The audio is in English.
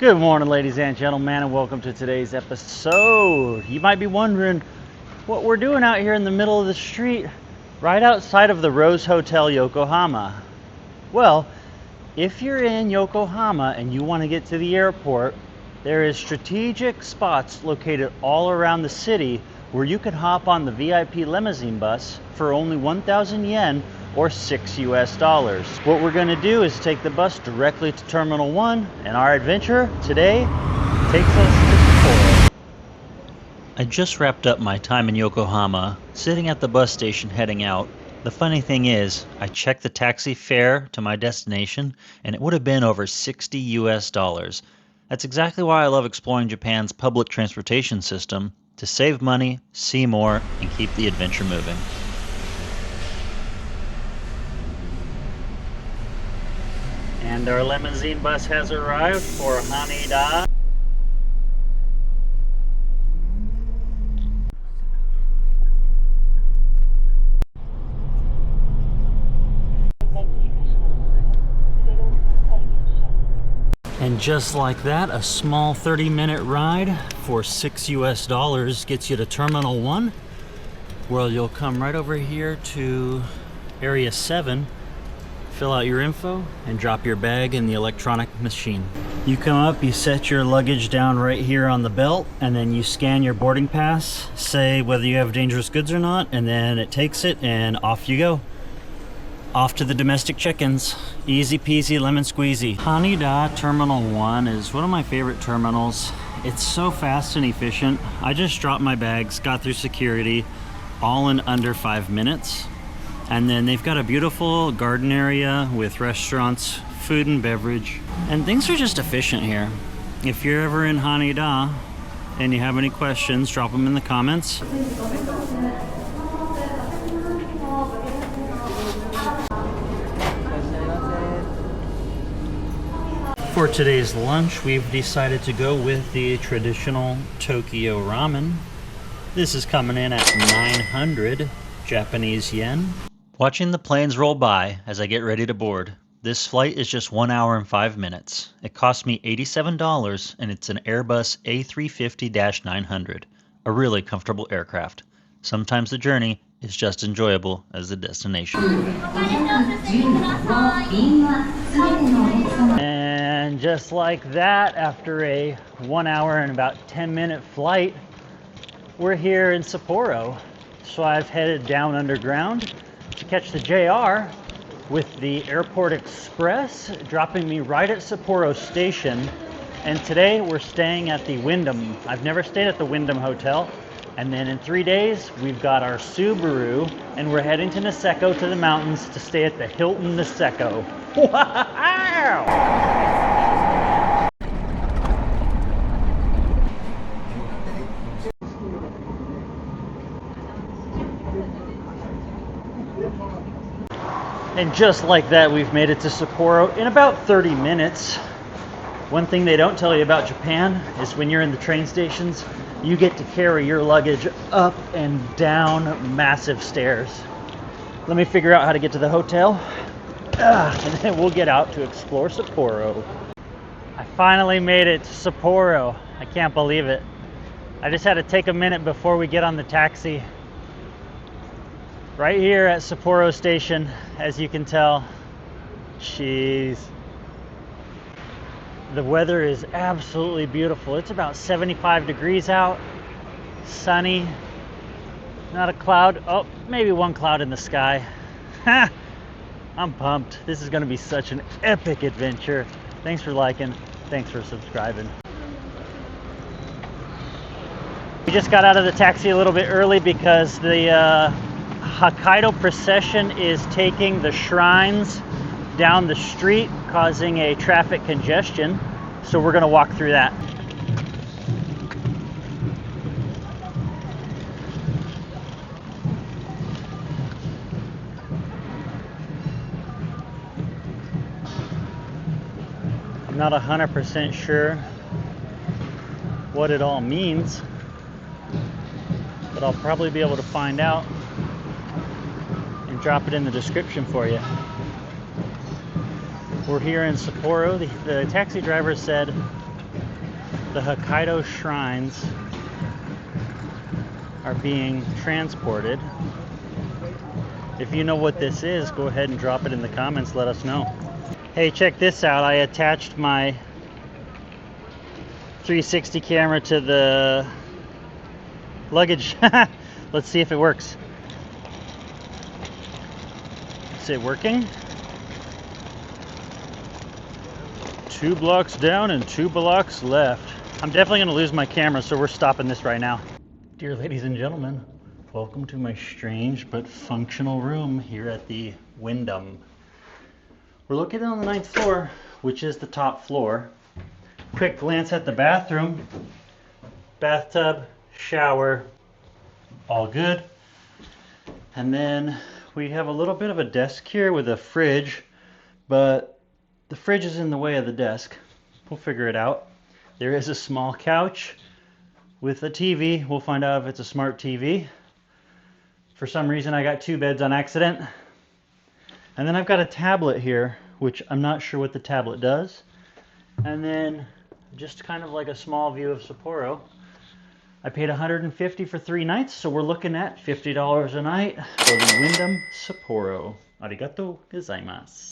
Good morning, ladies and gentlemen, and welcome to today's episode. You might be wondering what we're doing out here in the middle of the street, right outside of the Rose Hotel, Yokohama. Well, if you're in Yokohama and you want to get to the airport, there is strategic spots located all around the city where you can hop on the VIP limousine bus for only 1,000 yen or $6. What we're going to do is take the bus directly to Terminal 1, and our adventure today takes us to Sapporo. I just wrapped up my time in Yokohama, sitting at the bus station heading out. The funny thing is, I checked the taxi fare to my destination, and it would have been over $60. That's exactly why I love exploring Japan's public transportation system, to save money, see more, and keep the adventure moving. And our limousine bus has arrived for Haneda. And just like that, a small 30-minute ride for $6 gets you to Terminal 1, where you'll come right over here to Area 7, fill out your info, and drop your bag in the electronic machine. You come up, you set your luggage down right here on the belt, and then you scan your boarding pass, say whether you have dangerous goods or not, and then it takes it, and off you go. Off to the domestic check-ins. Easy peasy lemon squeezy. Haneda Terminal 1 is one of my favorite terminals. It's so fast and efficient. I just dropped my bags, got through security, all in under 5 minutes. And then they've got a beautiful garden area with restaurants, food and beverage. And things are just efficient here. If you're ever in Haneda and you have any questions, drop them in the comments. For today's lunch, we've decided to go with the traditional Tokyo Ramen. This is coming in at 900 Japanese yen. Watching the planes roll by as I get ready to board. This flight is just 1 hour and 5 minutes. It cost me $87 and it's an Airbus A350-900, a really comfortable aircraft. Sometimes the journey is just enjoyable as the destination. And just like that, after a 1 hour and about 10-minute flight, we're here in Sapporo. So I've headed down underground to catch the JR with the Airport Express, dropping me right at Sapporo Station. And today we're staying at the Wyndham. I've never stayed at the Wyndham Hotel. And then in 3 days, we've got our Subaru, and we're heading to Niseko, to the mountains, to stay at the Hilton Niseko. Wow! And just like that, we've made it to Sapporo in about 30 minutes. One thing they don't tell you about Japan is when you're in the train stations, you get to carry your luggage up and down massive stairs. Let me figure out how to get to the hotel, and then we'll get out to explore Sapporo. I finally made it to Sapporo. I can't believe it. I just had to take a minute before we get on the taxi. Right here at Sapporo Station, as you can tell. Jeez. The weather is absolutely beautiful. It's about 75 degrees out, sunny, not a cloud. Oh, maybe one cloud in the sky. I'm pumped. This is going to be such an epic adventure. Thanks for liking. Thanks for subscribing. We just got out of the taxi a little bit early because the Hokkaido procession is taking the shrines down the street, causing a traffic congestion. So we're going to walk through that. I'm not 100% sure what it all means, but I'll probably be able to find out and drop it in the description for you. We're here in Sapporo. The taxi driver said The Hokkaido shrines are being transported. If you know what this is, go ahead and drop it in the comments, let us know. Hey, check this out. I attached my 360 camera to the luggage. Let's see if it works. Is it working? 2 blocks down and 2 blocks left. I'm definitely going to lose my camera, so we're stopping this right now. Dear ladies and gentlemen, welcome to my strange but functional room here at the Wyndham. We're located on the 9th floor, which is the top floor. Quick glance at the bathroom. Bathtub, shower, all good. And then we have a little bit of a desk here with a fridge, but the fridge is in the way of the desk. We'll figure it out. There is a small couch with a TV. We'll find out if it's a smart TV. For some reason I got 2 beds on accident. And then I've got a tablet here, which I'm not sure what the tablet does. And then just kind of like a small view of Sapporo. I paid $150 for 3 nights, so we're looking at $50 a night for the Wyndham Sapporo. Arigato gozaimasu.